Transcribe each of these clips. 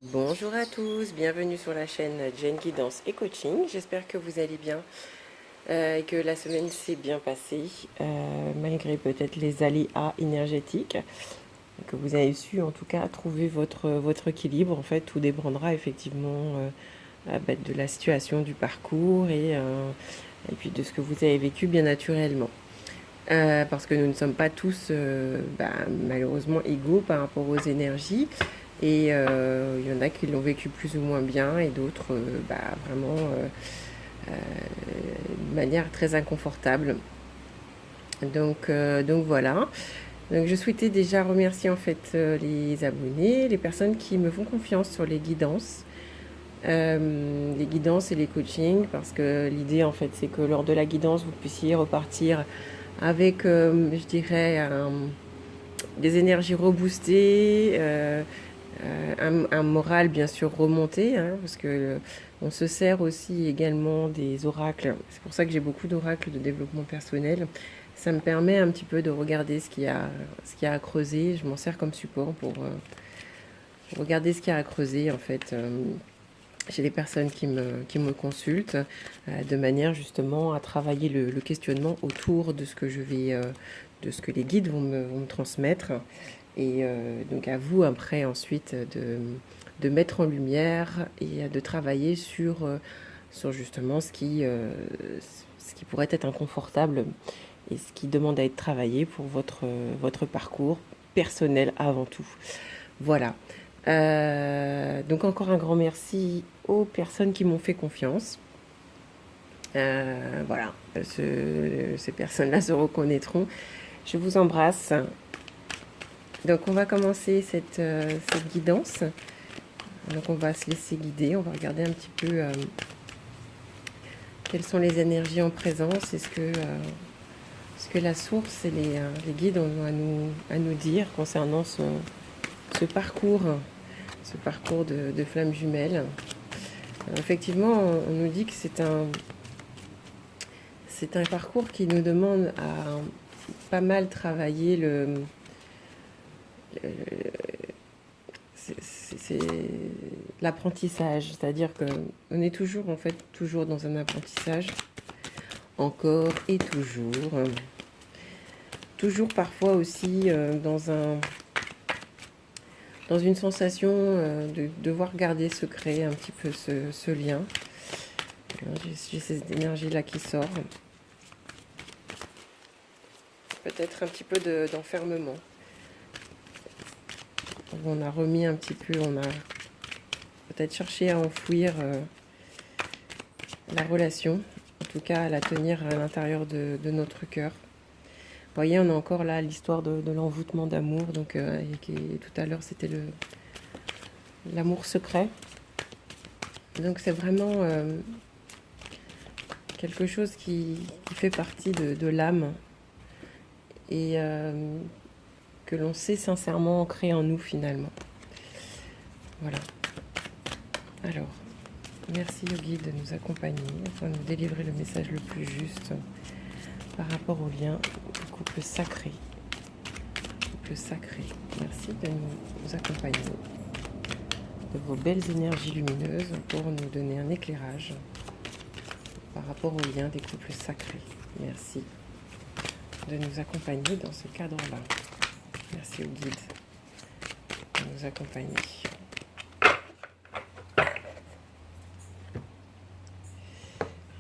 Bonjour à tous, bienvenue sur la chaîne Jane Guidance et Coaching. J'espère que vous allez bien et que la semaine s'est bien passée, malgré peut-être les aléas énergétiques, que vous avez su en tout cas trouver votre équilibre. En fait, tout dépendra effectivement de la situation du parcours et puis de ce que vous avez vécu bien naturellement. Parce que nous ne sommes pas tous malheureusement égaux par rapport aux énergies. Et il y en a qui l'ont vécu plus ou moins bien et d'autres vraiment de manière très inconfortable. Donc voilà. Donc je souhaitais déjà remercier en fait les abonnés, les personnes qui me font confiance sur les guidances et les coachings, parce que l'idée en fait c'est que lors de la guidance vous puissiez repartir avec, je dirais, des énergies reboostées, un moral bien sûr remonté, hein, parce que on se sert aussi également des oracles. C'est pour ça que j'ai beaucoup d'oracles de développement personnel. Ça me permet un petit peu de regarder ce qu'il y a à creuser. Je m'en sers comme support pour regarder ce qu'il y a à creuser en fait. Chez les personnes qui me consultent, de manière justement à travailler le questionnement autour de ce que de ce que les guides vont me transmettre. Et donc à vous après ensuite de mettre en lumière et de travailler sur justement ce qui pourrait être inconfortable et ce qui demande à être travaillé pour votre parcours personnel avant tout. Voilà. Donc encore un grand merci aux personnes qui m'ont fait confiance. Voilà, ces personnes-là se reconnaîtront. Je vous embrasse. Donc on va commencer cette guidance. Donc on va se laisser guider, on va regarder un petit peu quelles sont les énergies en présence, ce que la source et les guides ont à nous dire concernant ce parcours de flammes jumelles. Effectivement, on nous dit que c'est un parcours qui nous demande à pas mal travailler c'est l'apprentissage, c'est-à-dire que on est toujours en fait toujours dans un apprentissage, encore et toujours parfois aussi dans une sensation de devoir garder secret un petit peu ce lien. J'ai cette énergie là qui sort, peut-être un petit peu d'enfermement. On a remis un petit peu, on a peut-être cherché à enfouir la relation, en tout cas à la tenir à l'intérieur de notre cœur. Vous voyez, on a encore là l'histoire de l'envoûtement d'amour, donc tout à l'heure c'était l'amour secret. Donc c'est vraiment quelque chose qui fait partie de l'âme et que l'on sait sincèrement ancrer en nous finalement. Voilà. Alors, merci au guide de nous accompagner afin de nous délivrer le message le plus juste par rapport au lien du couple sacré. Couple sacré. Merci de nous accompagner, de vos belles énergies lumineuses pour nous donner un éclairage par rapport au lien des couples sacrés. Merci de nous accompagner dans ce cadre-là. Merci au guide de nous accompagner.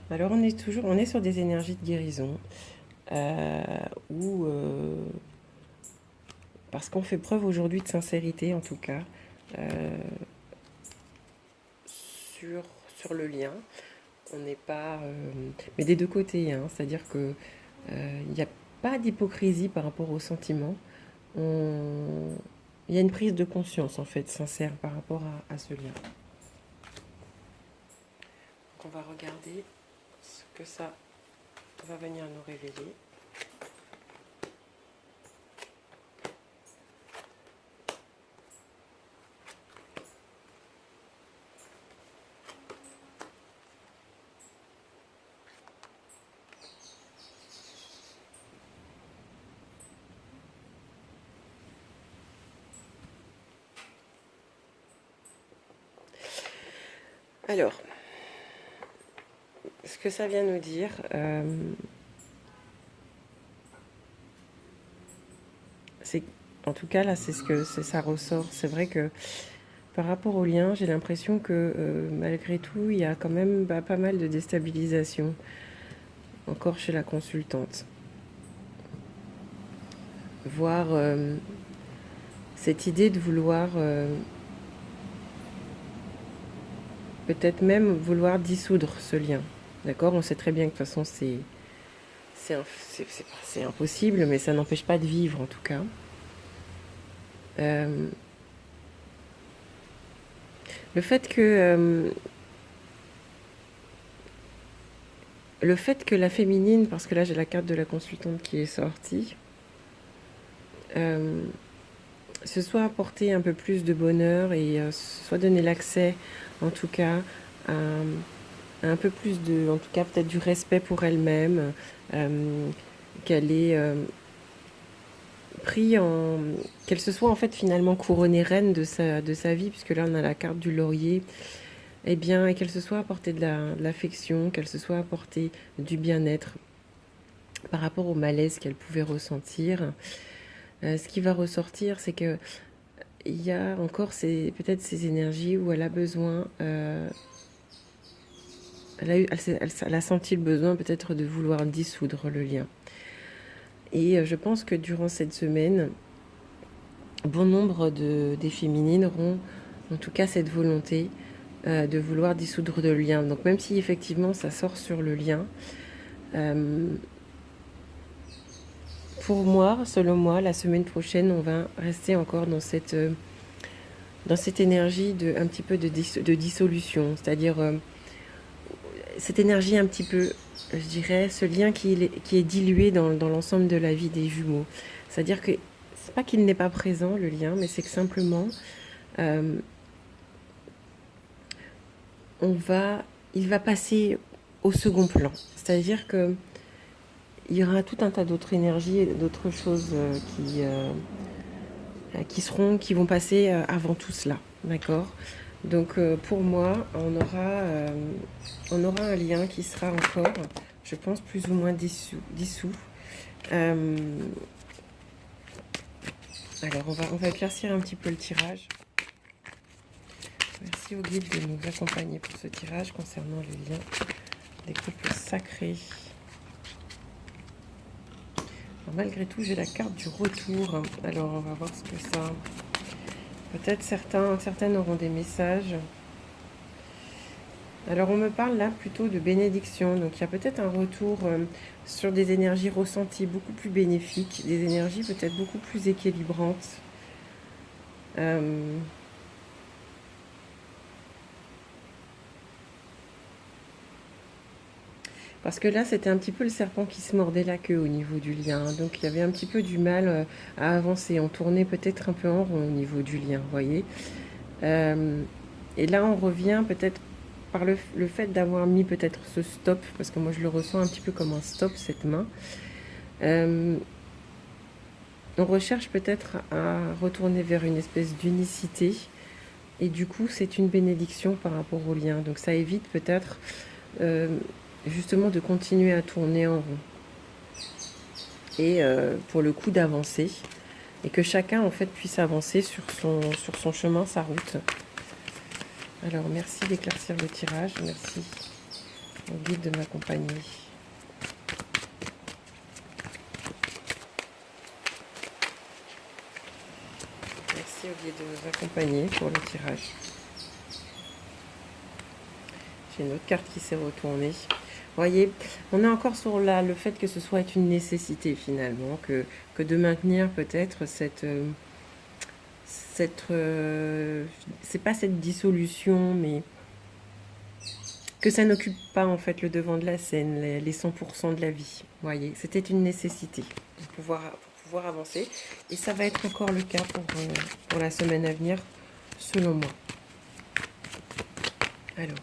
Alors on est sur des énergies de guérison où parce qu'on fait preuve aujourd'hui de sincérité en tout cas sur le lien. On n'est pas mais des deux côtés, hein, c'est-à-dire que il n'y a pas d'hypocrisie par rapport aux sentiments. Il y a une prise de conscience en fait sincère par rapport à ce lien. Donc on va regarder ce que ça va venir nous révéler. Alors, ce que ça vient nous dire, c'est, en tout cas là, c'est ce que ça ressort. C'est vrai que par rapport au lien, j'ai l'impression que malgré tout, il y a quand même pas mal de déstabilisation encore chez la consultante. Voir cette idée de vouloir, peut-être même vouloir dissoudre ce lien. D'accord? On sait très bien que de toute façon c'est impossible, mais ça n'empêche pas de vivre en tout cas. Euh, le fait que la féminine, parce que là j'ai la carte de la consultante qui est sortie, se soit apporter un peu plus de bonheur et soit donner l'accès en tout cas à un peu plus de, en tout cas peut-être du respect pour elle-même, qu'elle ait pris en, qu'elle se soit en fait finalement couronnée reine de sa vie, puisque là on a la carte du laurier, et bien, et qu'elle se soit apportée de l'affection, qu'elle se soit apportée du bien-être par rapport au malaise qu'elle pouvait ressentir. Ce qui va ressortir, c'est que il y a encore peut-être ces énergies où elle a besoin, elle a senti le besoin peut-être de vouloir dissoudre le lien. Et je pense que durant cette semaine, bon nombre des féminines auront en tout cas cette volonté de vouloir dissoudre le lien. Donc même si effectivement ça sort sur le lien, pour moi, selon moi, la semaine prochaine, on va rester encore dans cette énergie un petit peu de dissolution, c'est-à-dire cette énergie un petit peu, je dirais, ce lien qui est dilué dans l'ensemble de la vie des jumeaux. C'est-à-dire que c'est pas qu'il n'est pas présent, le lien, mais c'est que simplement, il va passer au second plan. C'est-à-dire que il y aura tout un tas d'autres énergies et d'autres choses qui vont passer avant tout cela, d'accord? Donc pour moi, on aura un lien qui sera encore, je pense, plus ou moins dissous. Alors on va éclaircir un petit peu le tirage. Merci au guide de nous accompagner pour ce tirage concernant les liens des couples sacrés. Alors, malgré tout, j'ai la carte du retour. Alors, on va voir ce que ça... Peut-être certaines auront des messages. Alors, on me parle là plutôt de bénédiction. Donc, il y a peut-être un retour sur des énergies ressenties beaucoup plus bénéfiques, des énergies peut-être beaucoup plus équilibrantes. Parce que là, c'était un petit peu le serpent qui se mordait la queue au niveau du lien. Donc, il y avait un petit peu du mal à avancer. On tournait peut-être un peu en rond au niveau du lien, vous voyez. Et là, on revient peut-être par le fait d'avoir mis peut-être ce stop, parce que moi, je le ressens un petit peu comme un stop, cette main. On recherche peut-être à retourner vers une espèce d'unicité. Et du coup, c'est une bénédiction par rapport au lien. Donc, ça évite peut-être... justement de continuer à tourner en rond et pour le coup d'avancer et que chacun en fait puisse avancer sur son chemin, sa route. Alors merci d'éclaircir le tirage, merci au guide de m'accompagner. Merci au guide de nous accompagner pour le tirage. J'ai une autre carte qui s'est retournée. Voyez, on est encore sur le fait que ce soit une nécessité finalement, que de maintenir peut-être c'est pas cette dissolution, mais que ça n'occupe pas en fait le devant de la scène, les 100% de la vie. Voyez, c'était une nécessité pour pouvoir avancer, et ça va être encore le cas pour la semaine à venir, selon moi. Alors.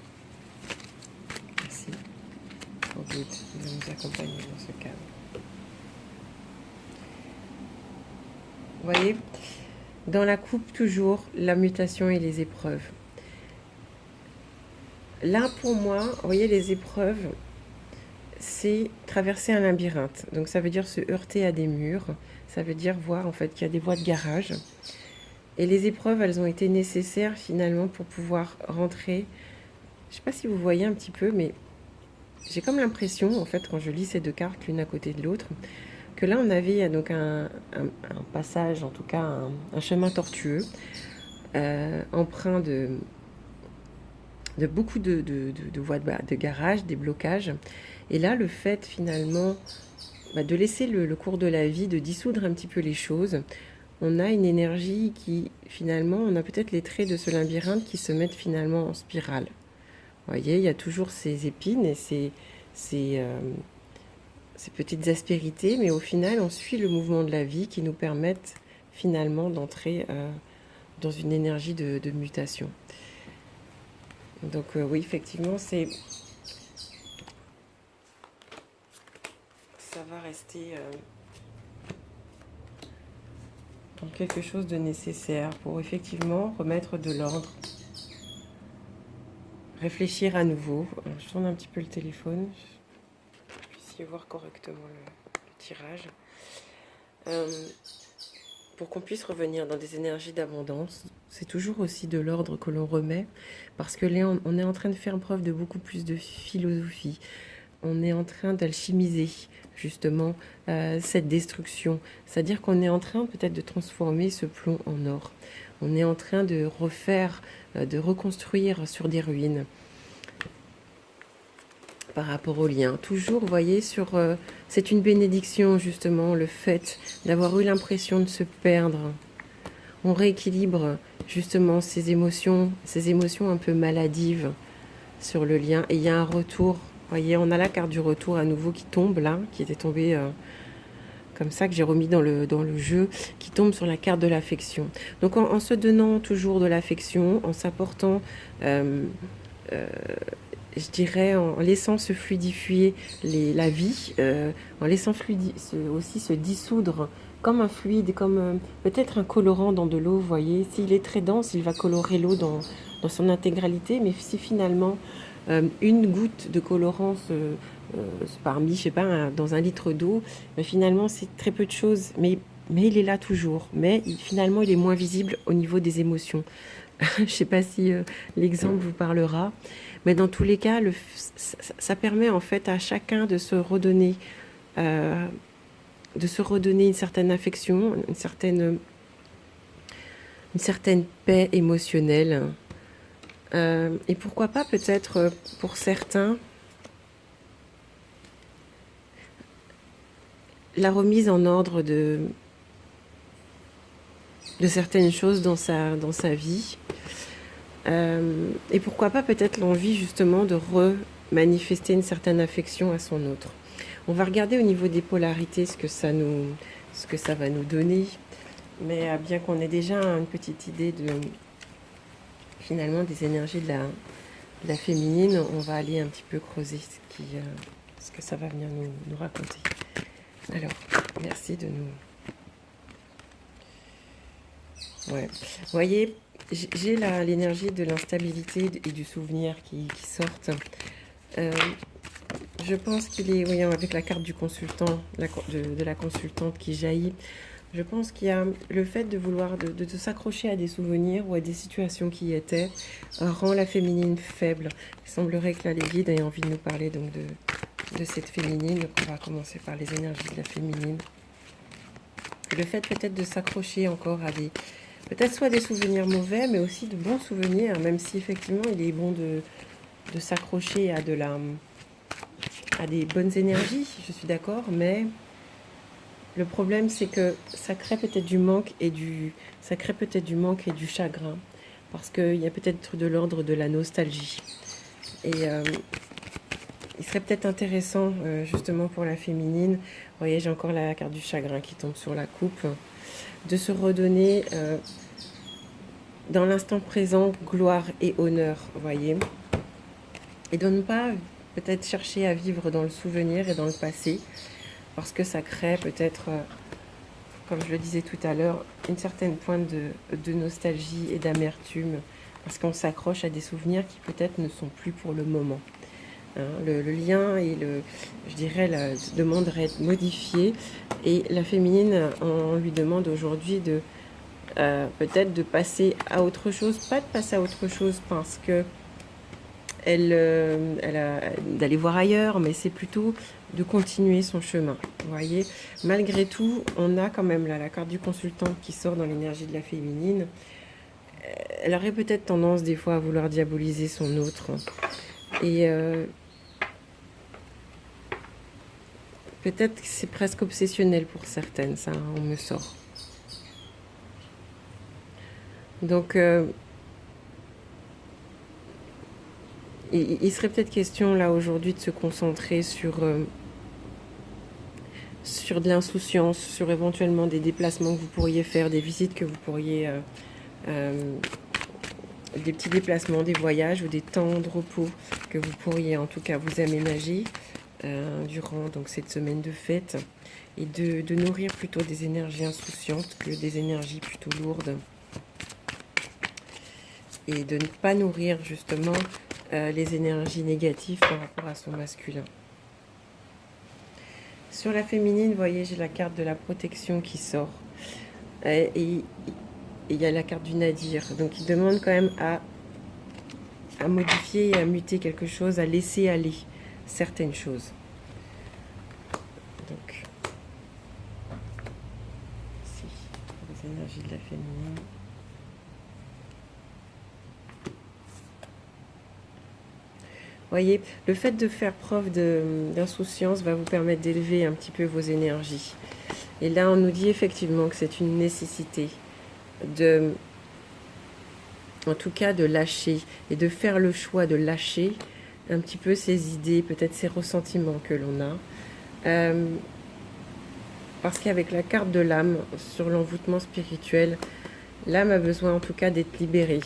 Guide de nous accompagner dans ce cadre. Vous voyez, dans la coupe, toujours la mutation et les épreuves. Là, pour moi, vous voyez, les épreuves, c'est traverser un labyrinthe. Donc ça veut dire se heurter à des murs, ça veut dire voir en fait qu'il y a des voies de garage. Et les épreuves, elles ont été nécessaires finalement pour pouvoir rentrer. Je ne sais pas si vous voyez un petit peu, mais j'ai comme l'impression, en fait, quand je lis ces deux cartes l'une à côté de l'autre, que là on avait donc un passage, en tout cas un chemin tortueux, empreint de beaucoup de voies de garage, des blocages. Et là, le fait finalement de laisser le cours de la vie, de dissoudre un petit peu les choses, on a une énergie qui finalement, on a peut-être les traits de ce labyrinthe qui se mettent finalement en spirale. Vous voyez, il y a toujours ces épines et ces, ces petites aspérités, mais au final, on suit le mouvement de la vie qui nous permettent finalement d'entrer dans une énergie de mutation. Donc oui, effectivement, ça va rester comme quelque chose de nécessaire pour effectivement remettre de l'ordre, réfléchir à nouveau. Je tourne un petit peu le téléphone, pour que vous puissiez voir correctement le tirage. Pour qu'on puisse revenir dans des énergies d'abondance, c'est toujours aussi de l'ordre que l'on remet, parce que là, on est en train de faire preuve de beaucoup plus de philosophie. On est en train d'alchimiser justement cette destruction. C'est-à-dire qu'on est en train peut-être de transformer ce plomb en or. On est en train de refaire, de reconstruire sur des ruines par rapport au lien. Toujours, vous voyez, c'est une bénédiction justement, le fait d'avoir eu l'impression de se perdre. On rééquilibre justement ces émotions un peu maladives sur le lien. Et il y a un retour. Vous voyez, on a la carte du retour à nouveau qui tombe là, qui était tombée comme ça, que j'ai remis dans le jeu, qui tombe sur la carte de l'affection. Donc en se donnant toujours de l'affection, en s'apportant, je dirais, en laissant se fluidifier la vie, en laissant aussi se dissoudre comme un fluide, comme peut-être un colorant dans de l'eau, vous voyez. S'il est très dense, il va colorer l'eau dans son intégralité, mais si finalement une goutte de colorant parmi, je sais pas, dans un litre d'eau, finalement c'est très peu de choses, mais il est là toujours. Mais finalement il est moins visible au niveau des émotions. Je ne sais pas si l'exemple vous parlera, mais dans tous les cas, ça permet en fait à chacun de se redonner une certaine affection, une certaine paix émotionnelle. Et pourquoi pas peut-être pour certains la remise en ordre de certaines choses dans sa vie. Et pourquoi pas peut-être l'envie justement de remanifester une certaine affection à son autre. On va regarder au niveau des polarités ce que ça va nous donner. Mais bien qu'on ait déjà une petite idée finalement des énergies de la féminine, on va aller un petit peu creuser ce que ça va venir nous raconter. Alors, merci de nous... Ouais. Vous voyez, j'ai l'énergie de l'instabilité et du souvenir qui sortent. Je pense qu'il est, voyons, avec la carte du consultant, de la consultante qui jaillit, je pense qu'il y a le fait de vouloir de s'accrocher à des souvenirs ou à des situations qui y étaient rend la féminine faible. Il semblerait que là, les guides aient envie de nous parler donc de cette féminine. Donc on va commencer par les énergies de la féminine. Le fait peut-être de s'accrocher encore à peut-être soit des souvenirs mauvais, mais aussi de bons souvenirs, même si effectivement il est bon de s'accrocher à des bonnes énergies, je suis d'accord, mais le problème c'est que ça crée peut-être du manque et du chagrin, parce qu'il y a peut-être de l'ordre de la nostalgie. Et il serait peut-être intéressant, justement pour la féminine, vous voyez, j'ai encore la carte du chagrin qui tombe sur la coupe, de se redonner dans l'instant présent gloire et honneur, vous voyez, et de ne pas peut-être chercher à vivre dans le souvenir et dans le passé, parce que ça crée peut-être, comme je le disais tout à l'heure, une certaine pointe de nostalgie et d'amertume parce qu'on s'accroche à des souvenirs qui peut-être ne sont plus pour le moment. Hein, le lien et je dirais, la demanderait être modifié. Et la féminine, on lui demande aujourd'hui de peut-être de passer à autre chose, pas de passer à autre chose parce que d'aller voir ailleurs, mais c'est plutôt de continuer son chemin. Vous voyez, malgré tout, on a quand même là la carte du consultant qui sort dans l'énergie de la féminine. Elle aurait peut-être tendance des fois à vouloir diaboliser son autre. Et peut-être que c'est presque obsessionnel pour certaines, ça, hein, on me sort. Donc, il serait peut-être question là aujourd'hui de se concentrer sur de l'insouciance, sur éventuellement des déplacements que vous pourriez faire, des visites que vous pourriez, des petits déplacements, des voyages ou des temps de repos que vous pourriez en tout cas vous aménager durant donc cette semaine de fête, et de nourrir plutôt des énergies insouciantes que des énergies plutôt lourdes, et de ne pas nourrir justement les énergies négatives par rapport à son masculin. Sur la féminine, vous voyez, j'ai la carte de la protection qui sort. Et il y a la carte du nadir. Donc il demande quand même à modifier et à muter quelque chose, à laisser aller certaines choses. Donc, ici, les énergies de la féminine. Voyez, le fait de faire preuve d'insouciance va vous permettre d'élever un petit peu vos énergies. Et là, on nous dit effectivement que c'est une nécessité en tout cas, de lâcher et de faire le choix de lâcher un petit peu ces idées, peut-être ces ressentiments que l'on a. Parce qu'avec la carte de l'âme sur l'envoûtement spirituel, l'âme a besoin en tout cas d'être libérée.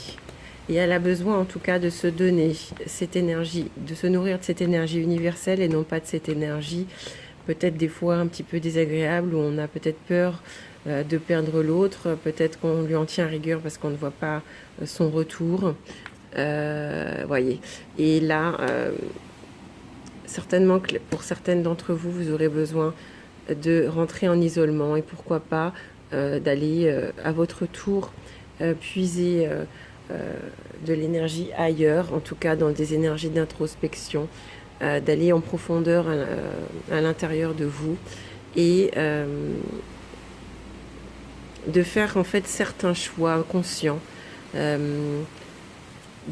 Et elle a besoin en tout cas de se donner cette énergie, de se nourrir de cette énergie universelle et non pas de cette énergie peut-être des fois un petit peu désagréable, où on a peut-être peur de perdre l'autre, peut-être qu'on lui en tient rigueur parce qu'on ne voit pas son retour. Voyez. Et là, certainement que pour certaines d'entre vous, vous aurez besoin de rentrer en isolement et pourquoi pas d'aller à votre tour puiser de l'énergie ailleurs, en tout cas dans des énergies d'introspection, d'aller en profondeur à l'intérieur de vous et de faire en fait certains choix conscients, de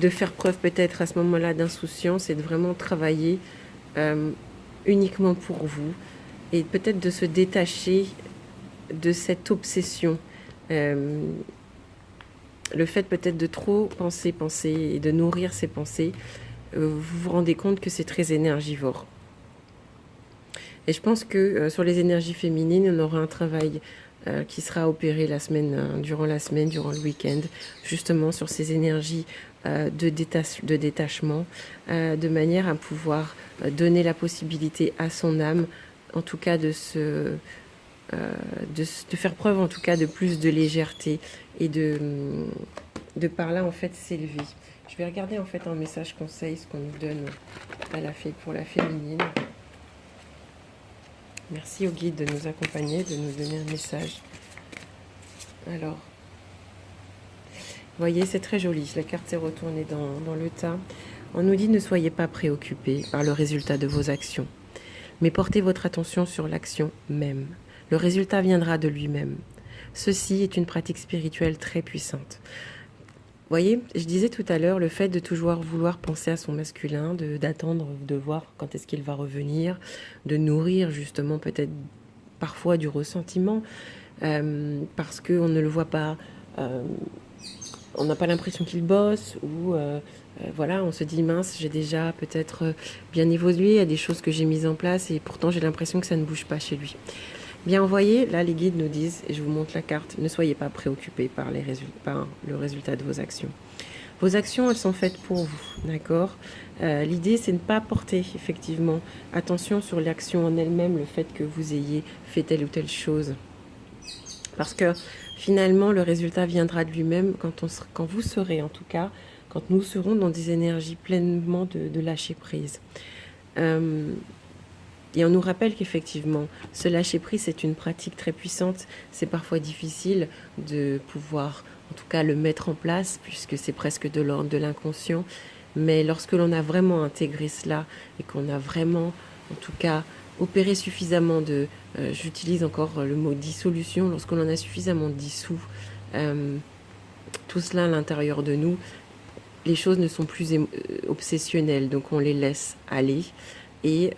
faire preuve peut-être à ce moment-là d'insouciance et de vraiment travailler uniquement pour vous, et peut-être de se détacher de cette obsession. Le fait peut-être de trop penser et de nourrir ces pensées, vous vous rendez compte que c'est très énergivore. Et je pense que sur les énergies féminines, on aura un travail qui sera opéré durant le week-end, justement sur ces énergies de détachement, de manière à pouvoir donner la possibilité à son âme, en tout cas de faire preuve en tout cas de plus de légèreté et de par là en fait s'élever. Je vais regarder en fait un message conseil, ce qu'on nous donne pour la féminine. Merci au guide de nous accompagner, de nous donner un message. Alors, vous voyez, c'est très joli. La carte s'est retournée dans le tas. On nous dit: ne soyez pas préoccupés par le résultat de vos actions, mais portez votre attention sur l'action même. Le résultat viendra de lui-même. Ceci est une pratique spirituelle très puissante. Vous voyez, je disais tout à l'heure, le fait de toujours vouloir penser à son masculin, d'attendre, de voir quand est-ce qu'il va revenir, de nourrir justement peut-être parfois du ressentiment, parce qu'on ne le voit pas, on n'a pas l'impression qu'il bosse, ou voilà, on se dit mince, j'ai déjà peut-être bien évolué, il y a des choses que j'ai mises en place et pourtant j'ai l'impression que ça ne bouge pas chez lui. Bien, vous voyez, là, les guides nous disent, et je vous montre la carte, ne soyez pas préoccupés par le résultat de vos actions. Vos actions, elles sont faites pour vous, d'accord ? L'idée, c'est de ne pas porter, effectivement, attention sur l'action en elle-même, le fait que vous ayez fait telle ou telle chose. Parce que, finalement, le résultat viendra de lui-même quand vous serez, en tout cas, quand nous serons dans des énergies pleinement de lâcher prise. Et on nous rappelle qu'effectivement, ce lâcher-prise, c'est une pratique très puissante. C'est parfois difficile de pouvoir, en tout cas, le mettre en place, puisque c'est presque de l'ordre de l'inconscient. Mais lorsque l'on a vraiment intégré cela et qu'on a vraiment, en tout cas, opéré suffisamment j'utilise encore le mot dissolution, lorsque l'on a suffisamment dissous tout cela à l'intérieur de nous, les choses ne sont plus obsessionnelles, donc on les laisse aller. Et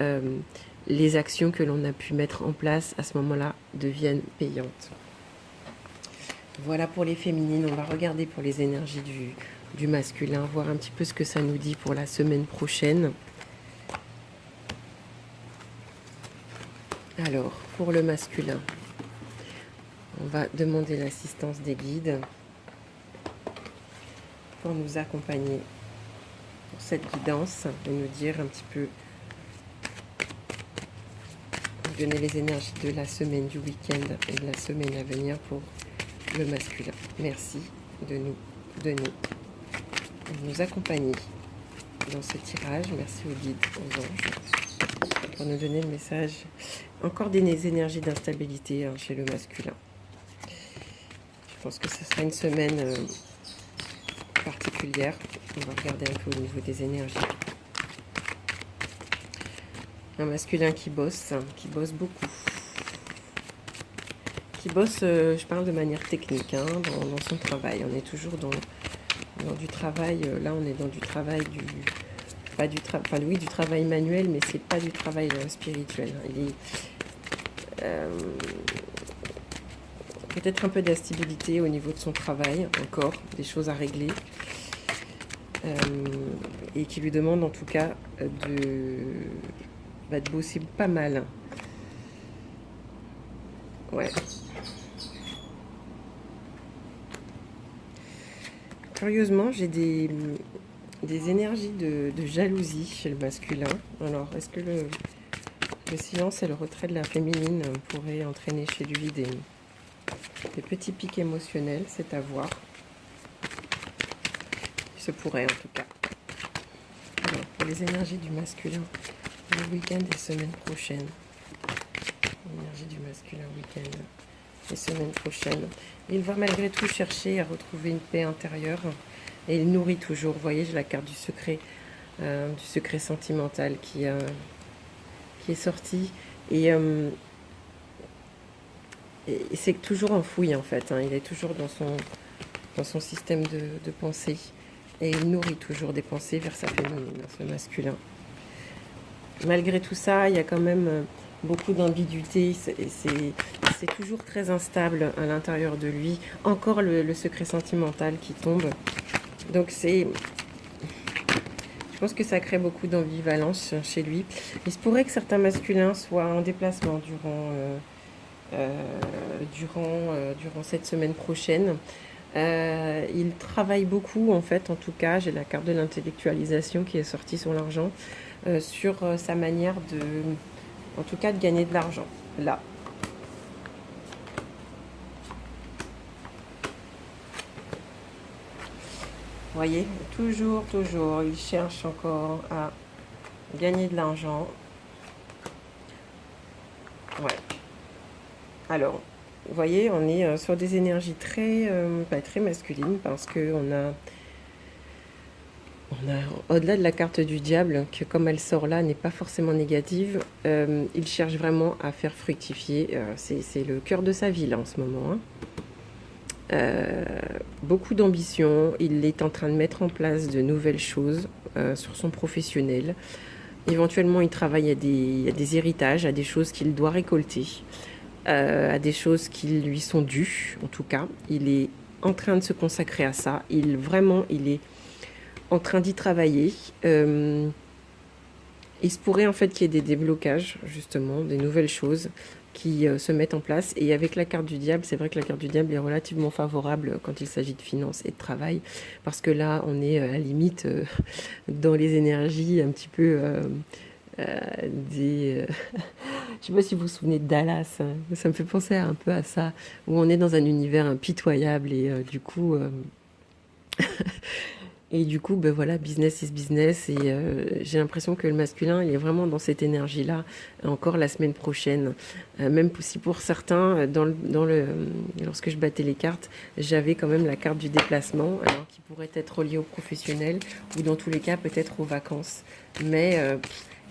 les actions que l'on a pu mettre en place à ce moment-là deviennent payantes. Voilà pour les féminines. On va regarder pour les énergies du masculin, voir un petit peu ce que ça nous dit pour la semaine prochaine. Alors, pour le masculin, on va demander l'assistance des guides pour nous accompagner pour cette guidance et nous dire un petit peu, donner les énergies de la semaine, du week-end et de la semaine à venir pour le masculin. Merci de nous donner, de nous accompagner dans ce tirage. Merci aux guides, aux anges, pour nous donner le message. Encore des énergies d'instabilité chez le masculin. Je pense que ce sera une semaine particulière. On va regarder un peu au niveau des énergies. Un masculin qui bosse beaucoup. Qui bosse, je parle de manière technique, dans son travail. On est toujours dans du travail. Là, on est dans du travail du travail manuel, mais c'est pas du travail spirituel. Il est peut-être un peu d'instabilité au niveau de son travail, encore des choses à régler, et qui lui demande en tout cas de bosser pas mal. Ouais. Curieusement, j'ai des énergies de jalousie chez le masculin. Alors, est-ce que le silence et le retrait de la féminine pourraient entraîner chez lui des petits pics émotionnels? C'est à voir. Ce pourrait, en tout cas. Alors, pour les énergies du masculin, le week-end et semaine prochaine. L'énergie du masculin week-end et semaine prochaine. Il va malgré tout chercher à retrouver une paix intérieure. Et il nourrit toujours. Vous voyez, j'ai la carte du secret sentimental qui est sortie. Et c'est toujours enfoui en fait. Il est toujours dans son système de pensée. Et il nourrit toujours des pensées vers sa féminine, ce masculin. Malgré tout ça, il y a quand même beaucoup d'ambiguïté. C'est toujours très instable à l'intérieur de lui. Encore le secret sentimental qui tombe. Donc je pense que ça crée beaucoup d'ambivalence chez lui. Il se pourrait que certains masculins soient en déplacement durant cette semaine prochaine. Il travaille beaucoup en fait, en tout cas, j'ai la carte de l'intellectualisation qui est sortie sur l'argent, sur sa manière en tout cas de gagner de l'argent, là. Vous voyez, toujours, il cherche encore à gagner de l'argent. Ouais. Alors, vous voyez, on est sur des énergies très masculines parce qu'on a au-delà de la carte du diable, que comme elle sort là, n'est pas forcément négative, il cherche vraiment à faire fructifier. C'est le cœur de sa vie là en ce moment. Beaucoup d'ambition. Il est en train de mettre en place de nouvelles choses sur son professionnel. Éventuellement, il travaille à des héritages, à des choses qu'il doit récolter, à des choses qui lui sont dues, en tout cas. Il est en train de se consacrer à ça. Il est en train d'y travailler. Il se pourrait en fait qu'il y ait des déblocages, justement, des nouvelles choses qui se mettent en place. Et avec la carte du diable, c'est vrai que la carte du diable est relativement favorable quand il s'agit de finances et de travail, parce que là, on est à la limite dans les énergies un petit peu je sais pas si vous vous souvenez de Dallas, hein. Ça me fait penser un peu à ça, où on est dans un univers impitoyable et du coup... Et du coup, ben voilà, business is business. Et j'ai l'impression que le masculin, il est vraiment dans cette énergie-là, encore la semaine prochaine. Même si pour certains, lorsque je battais les cartes, j'avais quand même la carte du déplacement, alors qui pourrait être reliée au professionnel, ou dans tous les cas, peut-être aux vacances. Mais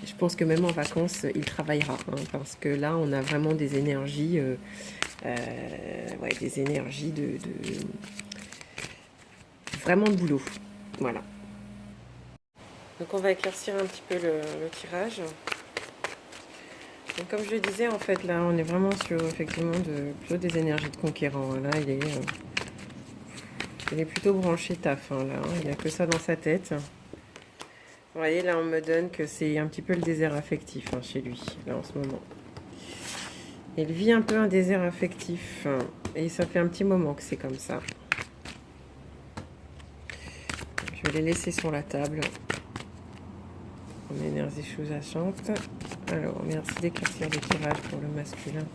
je pense que même en vacances, il travaillera, hein, parce que là, on a vraiment des énergies, ouais, des énergies vraiment de boulot. Voilà. Donc on va éclaircir un petit peu le tirage. Donc comme je le disais, en fait, là, on est vraiment sur effectivement plutôt des énergies de conquérant. Là, il est plutôt branché taf. Hein, là, hein. Il n'y a que ça dans sa tête. Vous voyez, là, on me donne que c'est un petit peu le désert affectif, hein, chez lui, là, en ce moment. Il vit un peu un désert affectif. Hein, et ça fait un petit moment que c'est comme ça. Je vais les laisser sur la table. En énergie sous-jacente. Alors, merci d'éclaircir le tirage pour le masculin.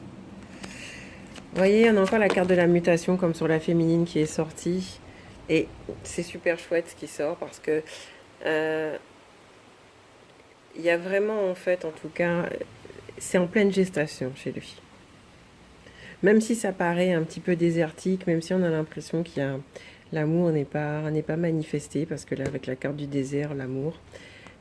Vous voyez, on a encore la carte de la mutation comme sur la féminine qui est sortie. Et c'est super chouette ce qui sort parce que il y a vraiment, en fait, en tout cas, c'est en pleine gestation chez lui. Même si ça paraît un petit peu désertique, même si on a l'impression qu'il y a l'amour n'est pas manifesté, parce que là, avec la carte du désert, l'amour,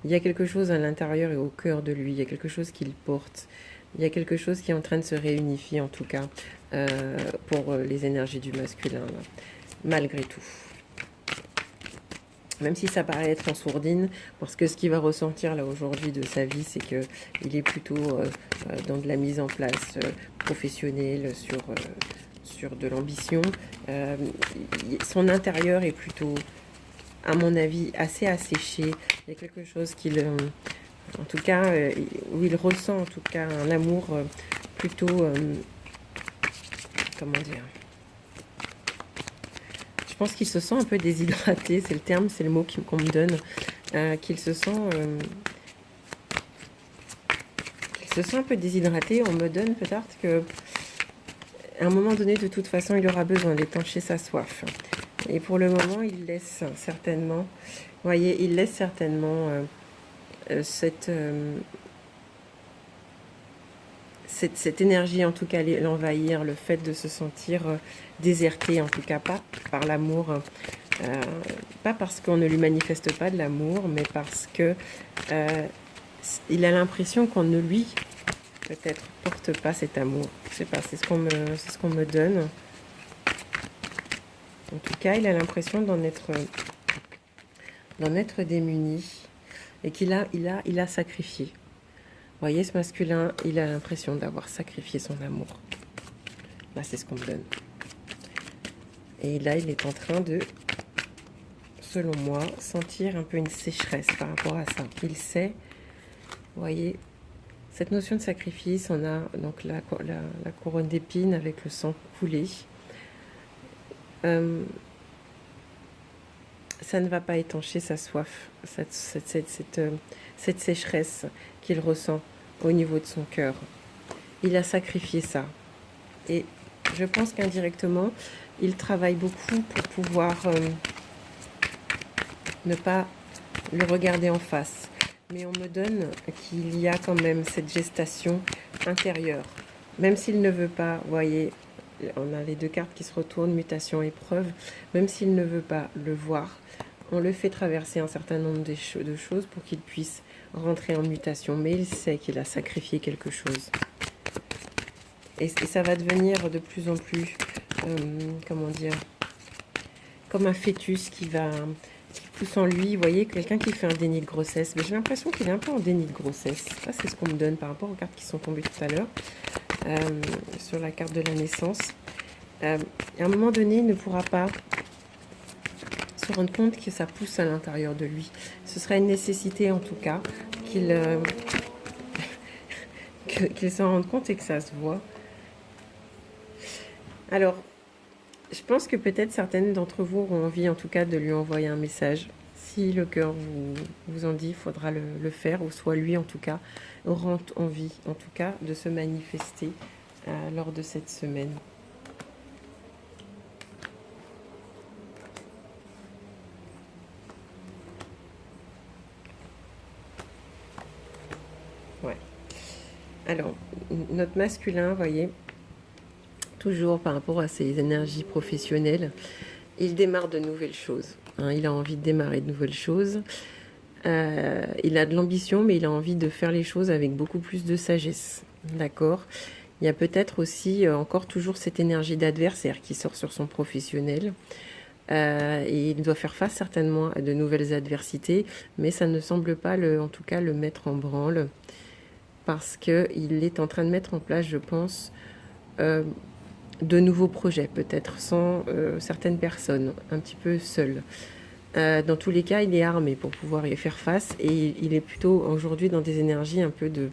il y a quelque chose à l'intérieur et au cœur de lui, il y a quelque chose qu'il porte, il y a quelque chose qui est en train de se réunifier, en tout cas, pour les énergies du masculin, là, malgré tout. Même si ça paraît être en sourdine, parce que ce qu'il va ressentir là aujourd'hui de sa vie, c'est qu'il est plutôt dans de la mise en place professionnelle, sur de l'ambition. Son intérieur est plutôt, à mon avis, assez asséché. Il y a quelque chose en tout cas, où il ressent en tout cas un amour plutôt, comment dire, je pense qu'il se sent un peu déshydraté, c'est le terme, c'est le mot qu'on me donne, qu'il se sent un peu déshydraté. On me donne peut-être que à un moment donné, de toute façon, il aura besoin d'étancher sa soif. Et pour le moment, il laisse certainement, vous voyez, il laisse certainement cette énergie, en tout cas, l'envahir, le fait de se sentir déserté, en tout cas, pas par l'amour, pas parce qu'on ne lui manifeste pas de l'amour, mais parce que il a l'impression qu'on ne lui, peut-être, porte pas cet amour. Je sais pas, c'est ce qu'on me donne. En tout cas, il a l'impression d'en être démuni et qu'il a sacrifié. Vous voyez, ce masculin, il a l'impression d'avoir sacrifié son amour. Là, c'est ce qu'on me donne. Et là, il est en train de, selon moi, sentir un peu une sécheresse par rapport à ça. Il sait, vous voyez, cette notion de sacrifice, on a donc la couronne d'épines avec le sang coulé. Ça ne va pas étancher sa soif, cette sécheresse qu'il ressent au niveau de son cœur. Il a sacrifié ça. Et je pense qu'indirectement, il travaille beaucoup pour pouvoir ne pas le regarder en face. Mais on me donne qu'il y a quand même cette gestation intérieure. Même s'il ne veut pas, vous voyez, on a les deux cartes qui se retournent, mutation, épreuve. Même s'il ne veut pas le voir, on le fait traverser un certain nombre de choses pour qu'il puisse rentrer en mutation. Mais il sait qu'il a sacrifié quelque chose. Et ça va devenir de plus en plus, comment dire, comme un fœtus qui pousse en lui. Vous voyez, quelqu'un qui fait un déni de grossesse. Mais j'ai l'impression qu'il est un peu en déni de grossesse. Ça, c'est ce qu'on me donne par rapport aux cartes qui sont tombées tout à l'heure. Sur la carte de la naissance. À un moment donné, il ne pourra pas se rendre compte que ça pousse à l'intérieur de lui. Ce sera une nécessité en tout cas qu'il s'en rende compte et que ça se voit. Alors, je pense que peut-être certaines d'entre vous auront envie en tout cas de lui envoyer un message. Si le cœur vous en dit, il faudra le faire, ou soit lui en tout cas aura envie en tout cas de se manifester lors de cette semaine. Alors, notre masculin, vous voyez, toujours par rapport à ses énergies professionnelles, il démarre de nouvelles choses. Hein, il a envie de démarrer de nouvelles choses. Il a de l'ambition, mais il a envie de faire les choses avec beaucoup plus de sagesse. D'accord? Il y a peut-être aussi encore toujours cette énergie d'adversaire qui sort sur son professionnel. Et il doit faire face certainement à de nouvelles adversités, mais ça ne semble pas, en tout cas, le mettre en branle, parce qu'il est en train de mettre en place, je pense, euh, de nouveaux projets, peut-être sans certaines personnes, un petit peu seul. Dans tous les cas, il est armé pour pouvoir y faire face, et il est plutôt aujourd'hui dans des énergies un peu d'une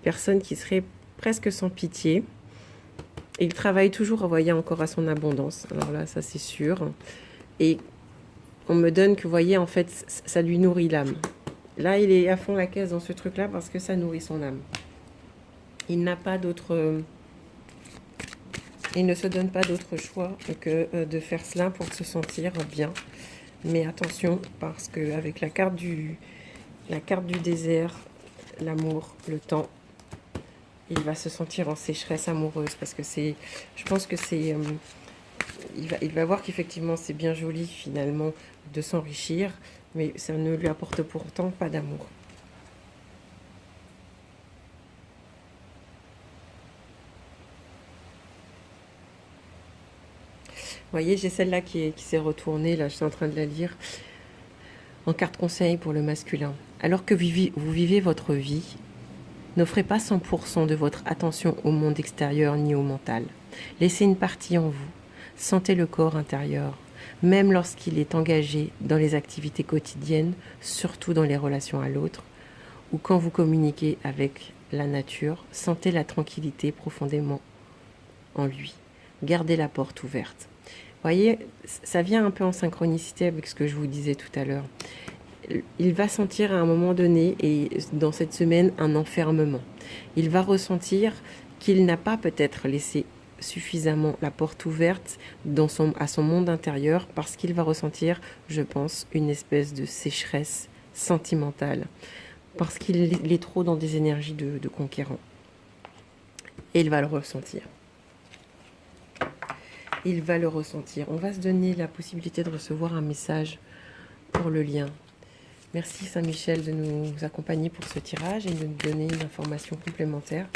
personne qui serait presque sans pitié. Et il travaille toujours, vous voyez, encore à son abondance. Alors là, ça c'est sûr. Et on me donne que, vous voyez, en fait, ça lui nourrit l'âme. Là, il est à fond la caisse dans ce truc-là parce que ça nourrit son âme. Il n'a pas d'autre... il ne se donne pas d'autre choix que de faire cela pour se sentir bien. Mais attention, parce qu'avec la carte du désert, l'amour, le temps, il va se sentir en sécheresse amoureuse. Parce que je pense que c'est... il va voir qu'effectivement, c'est bien joli, finalement, de s'enrichir. Mais ça ne lui apporte pourtant pas d'amour. Vous voyez, j'ai celle-là qui s'est retournée, là, je suis en train de la lire, en carte conseil pour le masculin. Alors que vous vivez votre vie, n'offrez pas 100% de votre attention au monde extérieur ni au mental. Laissez une partie en vous. Sentez le corps intérieur, même lorsqu'il est engagé dans les activités quotidiennes, surtout dans les relations à l'autre, ou quand vous communiquez avec la nature, sentez la tranquillité profondément en lui. Gardez la porte ouverte. Vous voyez, ça vient un peu en synchronicité avec ce que je vous disais tout à l'heure. Il va sentir à un moment donné, et dans cette semaine, un enfermement. Il va ressentir qu'il n'a pas peut-être laissé suffisamment la porte ouverte à son monde intérieur, parce qu'il va ressentir, je pense, une espèce de sécheresse sentimentale, parce qu'il est trop dans des énergies de conquérant. Et il va le ressentir. Il va le ressentir. On va se donner la possibilité de recevoir un message pour le lien. Merci Saint-Michel de nous accompagner pour ce tirage et de nous donner une information complémentaire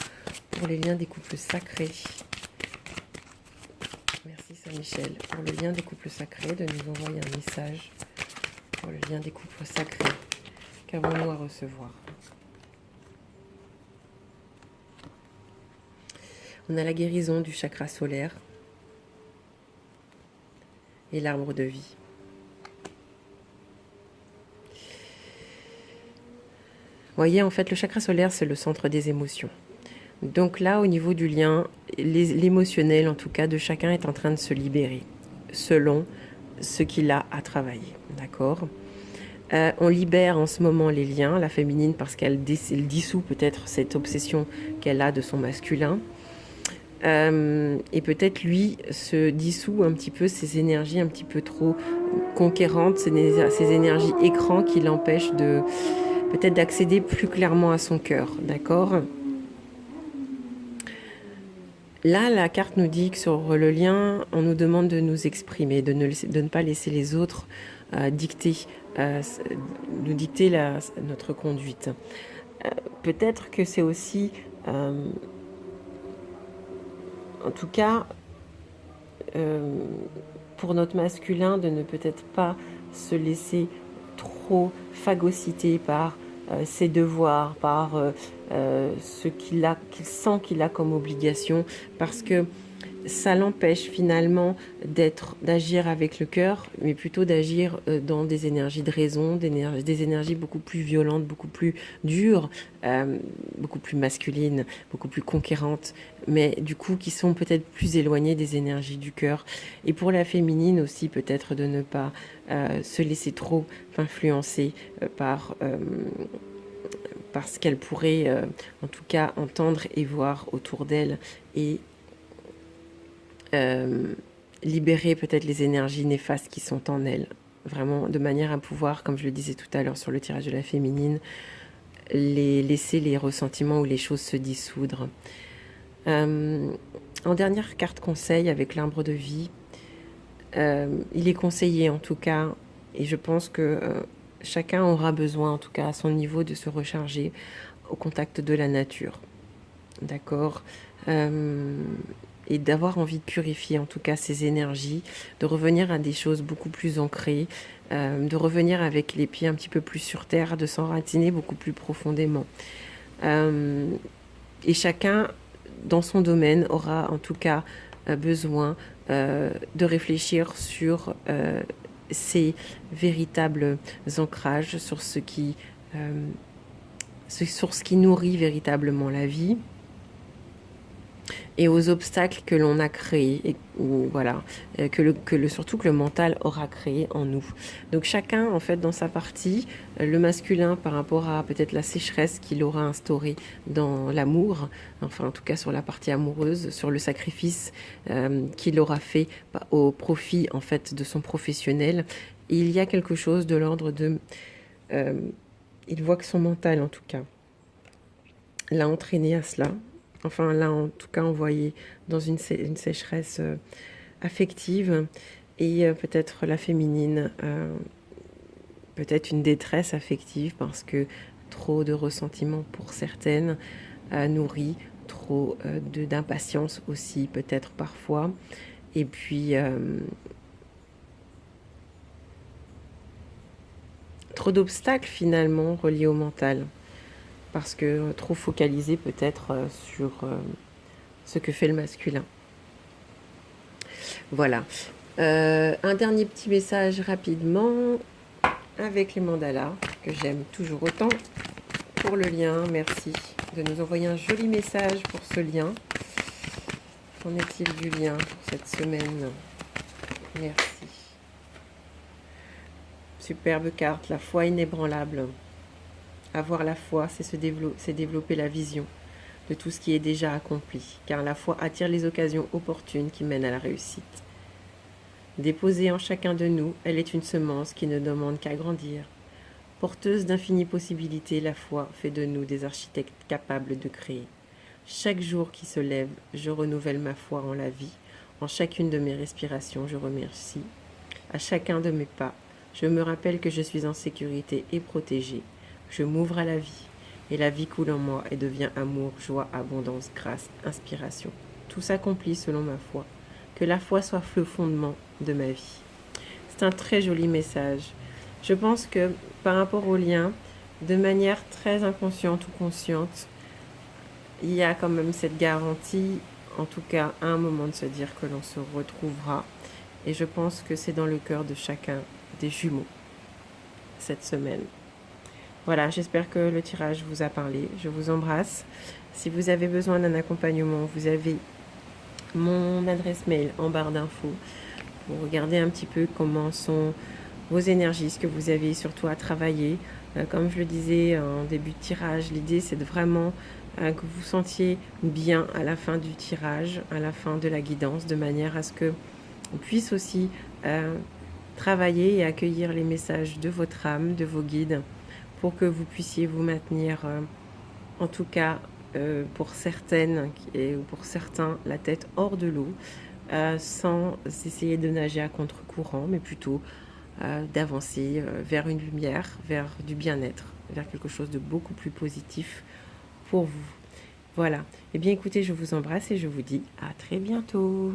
pour les liens des couples sacrés. Merci Saint-Michel pour le lien des couples sacrés, de nous envoyer un message pour le lien des couples sacrés. Qu'avons-nous à recevoir? On a la guérison du chakra solaire et l'arbre de vie. Vous voyez, en fait, le chakra solaire, c'est le centre des émotions. Donc là, au niveau du lien, l'émotionnel, en tout cas, de chacun est en train de se libérer, selon ce qu'il a à travailler. D'accord? On libère en ce moment les liens, la féminine, parce qu'elle dissout peut-être cette obsession qu'elle a de son masculin. Et peut-être lui se dissout un petit peu ces énergies un petit peu trop conquérantes, ces énergies écran qui l'empêchent peut-être d'accéder plus clairement à son cœur, d'accord? Là, la carte nous dit que sur le lien, on nous demande de nous exprimer, de ne pas laisser les autres nous dicter notre conduite. Peut-être que c'est aussi... en tout cas, pour notre masculin, de ne peut-être pas se laisser trop phagocyter par ses devoirs, par ce qu'il sent qu'il a comme obligation, parce que ça l'empêche finalement d'agir avec le cœur, mais plutôt d'agir dans des énergies de raison, des énergies beaucoup plus violentes, beaucoup plus dures, beaucoup plus masculines, beaucoup plus conquérantes, mais du coup qui sont peut-être plus éloignées des énergies du cœur. Et pour la féminine aussi, peut-être de ne pas se laisser trop influencer par ce qu'elle pourrait en tout cas entendre et voir autour d'elle, et libérer peut-être les énergies néfastes qui sont en elle, vraiment de manière à pouvoir, comme je le disais tout à l'heure sur le tirage de la féminine, laisser les ressentiments ou les choses se dissoudre. En dernière carte conseil avec l'arbre de vie, il est conseillé en tout cas, et je pense que chacun aura besoin en tout cas à son niveau de se recharger au contact de la nature. D'accord, et d'avoir envie de purifier en tout cas ses énergies, de revenir à des choses beaucoup plus ancrées, de revenir avec les pieds un petit peu plus sur terre, de s'enraciner beaucoup plus profondément. Et chacun, dans son domaine, aura en tout cas besoin de réfléchir sur ses véritables ancrages, sur ce qui nourrit véritablement la vie, et aux obstacles que l'on a créés, et voilà, surtout que le mental aura créé en nous. Donc chacun, en fait, dans sa partie, le masculin par rapport à peut-être la sécheresse qu'il aura instaurée dans l'amour, enfin en tout cas sur la partie amoureuse, sur le sacrifice qu'il aura fait au profit en fait de son professionnel. Et il y a quelque chose de l'ordre de... il voit que son mental, en tout cas, l'a entraîné à cela. Enfin, là, en tout cas, envoyé dans une sécheresse affective, et peut-être la féminine, peut-être une détresse affective parce que trop de ressentiment pour certaines nourrit, trop d'impatience aussi, peut-être parfois. Et puis, trop d'obstacles finalement reliés au mental. Parce que trop focalisé peut-être sur ce que fait le masculin. Voilà. Un dernier petit message rapidement avec les mandalas, que j'aime toujours autant. Pour le lien, merci de nous envoyer un joli message pour ce lien. Qu'en est-il du lien pour cette semaine? Merci. Superbe carte, la foi inébranlable. Avoir la foi, c'est développer la vision de tout ce qui est déjà accompli, car la foi attire les occasions opportunes qui mènent à la réussite. Déposée en chacun de nous, elle est une semence qui ne demande qu'à grandir. Porteuse d'infinies possibilités, la foi fait de nous des architectes capables de créer. Chaque jour qui se lève, je renouvelle ma foi en la vie. En chacune de mes respirations, je remercie. À chacun de mes pas, je me rappelle que je suis en sécurité et protégée. Je m'ouvre à la vie, et la vie coule en moi et devient amour, joie, abondance, grâce, inspiration. Tout s'accomplit selon ma foi. Que la foi soit le fondement de ma vie. C'est un très joli message. Je pense que par rapport au lien, de manière très inconsciente ou consciente, il y a quand même cette garantie, en tout cas à un moment, de se dire que l'on se retrouvera. Et je pense que c'est dans le cœur de chacun des jumeaux cette semaine. Voilà, j'espère que le tirage vous a parlé. Je vous embrasse. Si vous avez besoin d'un accompagnement, vous avez mon adresse mail en barre d'infos pour regarder un petit peu comment sont vos énergies, ce que vous avez surtout à travailler. Comme je le disais en début de tirage, l'idée c'est de vraiment que vous vous sentiez bien à la fin du tirage, à la fin de la guidance, de manière à ce que on puisse aussi travailler et accueillir les messages de votre âme, de vos guides, pour que vous puissiez vous maintenir, en tout cas pour certaines et pour certains, la tête hors de l'eau, sans essayer de nager à contre-courant, mais plutôt d'avancer vers une lumière, vers du bien-être, vers quelque chose de beaucoup plus positif pour vous. Voilà. Eh bien écoutez, je vous embrasse et je vous dis à très bientôt.